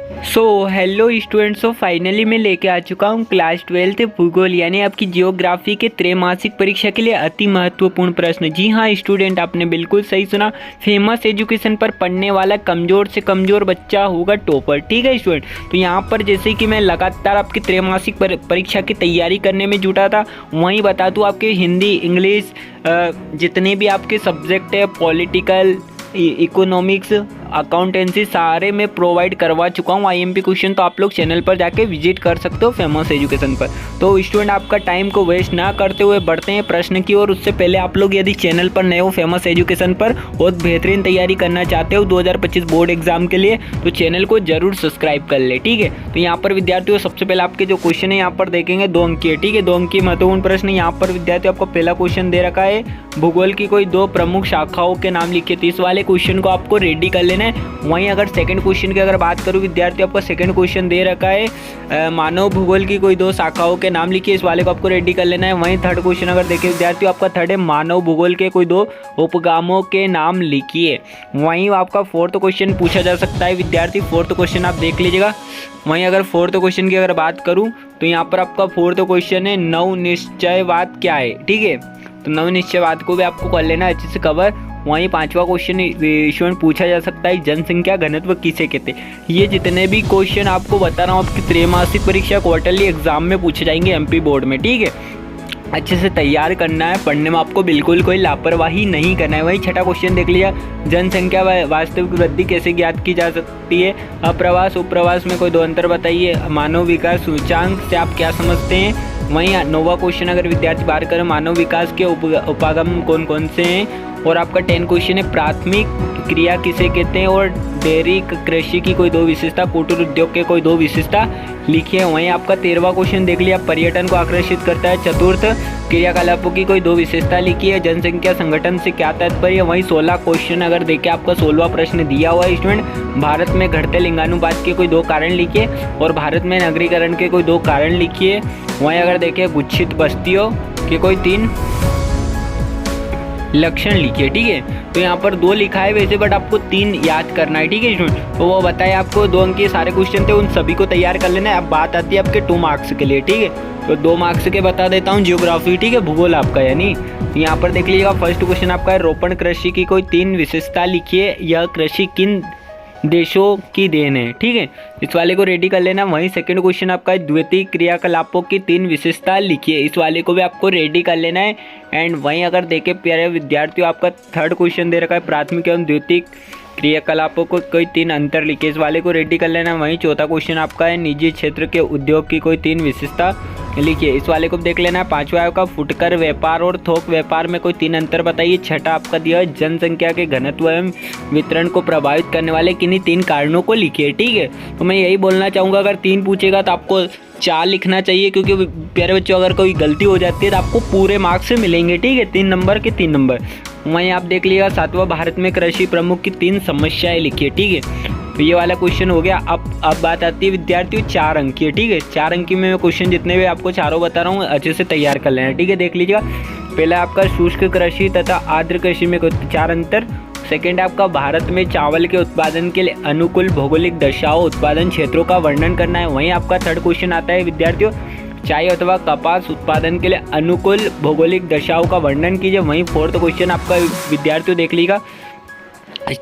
Hello students, finally मैं लेके आ चुका हूँ क्लास 12 भूगोल यानी आपकी जियोग्राफी के त्रैमासिक परीक्षा के लिए अति महत्वपूर्ण प्रश्न। जी हाँ स्टूडेंट, आपने बिल्कुल सही सुना। फेमस एजुकेशन पर पढ़ने वाला कमज़ोर से कमज़ोर बच्चा होगा टॉपर। ठीक है स्टूडेंट, तो यहाँ पर जैसे कि मैं लगातार आपकी त्रैमासिक परीक्षा की तैयारी करने में जुटा था, वहीं बता दूँ आपके हिंदी, इंग्लिश, जितने भी आपके सब्जेक्ट है, पॉलिटिकल, इकोनॉमिक्स, अकाउंटेंसी, सारे मैं प्रोवाइड करवा चुका हूँ आईएमपी क्वेश्चन। तो आप लोग चैनल पर जाके विजिट कर सकते हो फेमस एजुकेशन पर। तो स्टूडेंट, आपका टाइम को वेस्ट ना करते हुए बढ़ते हैं प्रश्न की ओर। उससे पहले आप लोग यदि चैनल पर नए हो फेमस एजुकेशन पर बहुत बेहतरीन तैयारी करना चाहते हो 2025 बोर्ड एग्जाम के लिए, तो चैनल को जरूर सब्सक्राइब कर ले। ठीक है, तो यहाँ पर विद्यार्थियों सबसे पहले आपके जो क्वेश्चन है यहाँ पर देखेंगे 2 अंक के। ठीक है, 2 अंक की महत्वपूर्ण प्रश्न। यहाँ पर विद्यार्थियों आपको पहला क्वेश्चन दे रखा है, भूगोल की कोई 2 प्रमुख शाखाओं के नाम लिखिए। तो इस वाले क्वेश्चन को आपको रेडी कर लेना है। वहीं अगर सेकंड क्वेश्चन की अगर बात करूं विद्यार्थियों, आपको सेकंड क्वेश्चन दे रखा है, मानव भूगोल की कोई 2 शाखाओं के नाम लिखिए। इस वाले को आपको रेडी कर लेना है। वहीं थर्ड क्वेश्चन अगर देखिए विद्यार्थियों, आपका थर्ड है, मानव भूगोल के कोई 2 उपगामों के नाम लिखिए। वहीं आपका फोर्थ क्वेश्चन पूछा जा सकता है विद्यार्थी, फोर्थ क्वेश्चन आप देख लीजिएगा। वहीं अगर फोर्थ क्वेश्चन की अगर बात करूँ तो यहाँ पर आपका फोर्थ क्वेश्चन है, नवनिश्चयवाद क्या है। ठीक है, तो नवनिश्चयवाद को भी आपको कर लेना अच्छे से कवर। वहीं 5वां क्वेश्चन स्टूडेंट पूछा जा सकता है, जनसंख्या घनत्व किसे कहते हैं। ये जितने भी क्वेश्चन आपको बता रहा हूँ आपकी त्रैमासिक परीक्षा क्वार्टरली एग्जाम में पूछे जाएंगे एमपी बोर्ड में। ठीक है, अच्छे से तैयार करना है, पढ़ने में आपको बिल्कुल कोई लापरवाही नहीं करना है। वही छठा क्वेश्चन देख लिया, जनसंख्या वास्तविक वृद्धि कैसे ज्ञात की जा सकती है। अप्रवास उपप्रवास में कोई 2 अंतर बताइए। मानव विकास सूचांक से आप क्या समझते हैं। वहीं 9वां क्वेश्चन अगर विद्यार्थी बात करें, मानव विकास के उपागम कौन कौन से हैं। और आपका 10 क्वेश्चन है, प्राथमिक क्रिया किसे कहते हैं। और डेयरी कृषि की कोई 2 विशेषता, कुटीर उद्योग के कोई 2 विशेषता लिखिए। वहीं आपका 13वां क्वेश्चन देख लिया, पर्यटन को आकर्षित करता है चतुर्थ क्रियाकलापों की कोई 2 विशेषता लिखिए। जनसंख्या संगठन से क्या तात्पर्य। वहीं 16 क्वेश्चन अगर देखें, आपका 16वां प्रश्न दिया हुआ है स्टूडेंट, भारत में घटते लिंगानुपात के कोई 2 कारण लिखिए। और भारत में नगरीकरण के कोई 2 कारण लिखिए। वहीं अगर देखें गुच्छित बस्तियों के कोई 3 लक्षण लिखिए। ठीक है, तो यहाँ पर 2 लिखा है वैसे, बट आपको 3 याद करना है। ठीक है स्टूडेंट, तो वो बताए आपको 2 अंक के सारे क्वेश्चन थे, उन सभी को तैयार कर लेना है। अब बात आती है आपके 2 मार्क्स के लिए। ठीक है, तो 2 मार्क्स के बता देता हूँ, जियोग्राफी, ठीक है, भूगोल आपका यानी। यहाँ पर देख लीजिएगा, फर्स्ट क्वेश्चन आपका है, रोपण कृषि की कोई 3 विशेषता लिखिए। यह कृषि किन देशों की देन है। ठीक है, इस वाले को रेडी कर लेना। वहीं सेकंड क्वेश्चन आपका है, द्वितीय क्रियाकलापों की 3 विशेषता लिखिए। इस वाले को भी आपको रेडी कर लेना है। एंड वहीं अगर देखें प्यारे विद्यार्थियों, आपका थर्ड क्वेश्चन दे रखा है, प्राथमिक एवं द्वितीय क्रियाकलापों को कोई 3 अंतर लिखिए। इस वाले को रेडी कर लेना। वहीं चौथा क्वेश्चन आपका है, निजी क्षेत्र के उद्योग की कोई 3 विशेषता लिखिए। इस वाले को देख लेना है। 5वां आपका, फुटकर व्यापार और थोक व्यापार में कोई 3 अंतर बताइए। छठा आपका दिया है, जनसंख्या के घनत्व एवं वितरण को प्रभावित करने वाले किन्हीं 3 कारणों को लिखिए। ठीक है, तो मैं यही बोलना चाहूँगा, अगर 3 पूछेगा तो आपको 4 लिखना चाहिए, क्योंकि प्यारे बच्चों अगर कोई गलती हो जाती है तो आपको पूरे मार्क्स से मिलेंगे। ठीक है, 3 नंबर के 3 नंबर। वहीं आप देख लीजिएगा 7वां, भारत में कृषि प्रमुख की 3 समस्याएं लिखिए। ठीक है, तो ये वाला क्वेश्चन हो गया। अब बात आती है विद्यार्थियों 4 अंक की। ठीक है, 4 अंक की मैं क्वेश्चन जितने भी आपको चारों बता रहा हूँ अच्छे से तैयार कर लेना। ठीक है, देख लीजिएगा, पहला आपका शुष्क कृषि तथा आर्द्र कृषि में 4 अंतर। सेकेंड आपका, भारत में चावल के उत्पादन के लिए अनुकूल भौगोलिक दशाओं उत्पादन क्षेत्रों का वर्णन करना है। वहीं आपका थर्ड क्वेश्चन आता है विद्यार्थियों, चाय अथवा कपास उत्पादन के लिए अनुकूल भौगोलिक दशाओं का वर्णन कीजिए। वहीं फोर्थ क्वेश्चन आपका विद्यार्थियों देख लीजिएगा,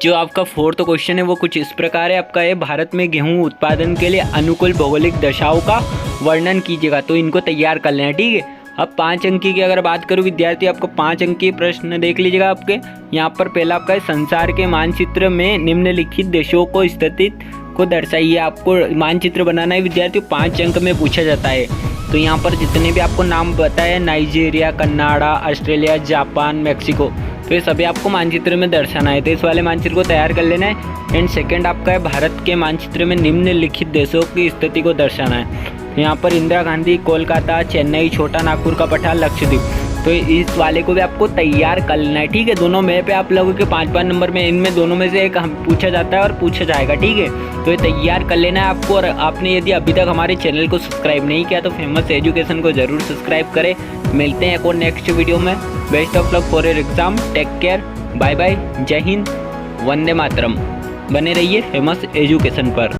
जो आपका फोर्थ क्वेश्चन है वो कुछ इस प्रकार है आपका है, भारत में गेहूं उत्पादन के लिए अनुकूल भौगोलिक दशाओं का वर्णन कीजिएगा। तो इनको तैयार कर लेना। ठीक है, अब 5 अंक की अगर बात करूं विद्यार्थी, आपको 5 अंक की प्रश्न देख लीजिएगा। आपके यहाँ पर पहला आपका है, संसार के मानचित्र में निम्नलिखित देशों को स्थित को दर्शाइए। आपको मानचित्र बनाना है विद्यार्थियों, 5 अंक में पूछा जाता है। तो यहाँ पर जितने भी आपको नाम बताए, Nigeria, Canada, Australia, Japan, Mexico, तो ये सभी आपको मानचित्र में दर्शाना है। तो इस वाले मानचित्र को तैयार कर लेना है। एंड सेकंड आपका है, भारत के मानचित्र में निम्नलिखित देशों की स्थिति को दर्शाना है। यहाँ पर इंदिरा गांधी, कोलकाता, चेन्नई, छोटा नागपुर का पठार, लक्षद्वीप। तो इस वाले को भी आपको तैयार कर लेना है। ठीक है, दोनों मैप पे आप लोगों के 5-5 नंबर में, इनमें दोनों में से एक हम पूछा जाता है और पूछा जाएगा। ठीक है, तो ये तैयार कर लेना है आपको। और आपने यदि अभी तक हमारे चैनल को सब्सक्राइब नहीं किया तो फेमस एजुकेशन को जरूर सब्सक्राइब करें। मिलते हैं एक और नेक्स्ट वीडियो में। Best of luck for your exam. Take care, bye bye, जय हिंद, वंदे मातरम। बने रहिए फेमस एजुकेशन पर।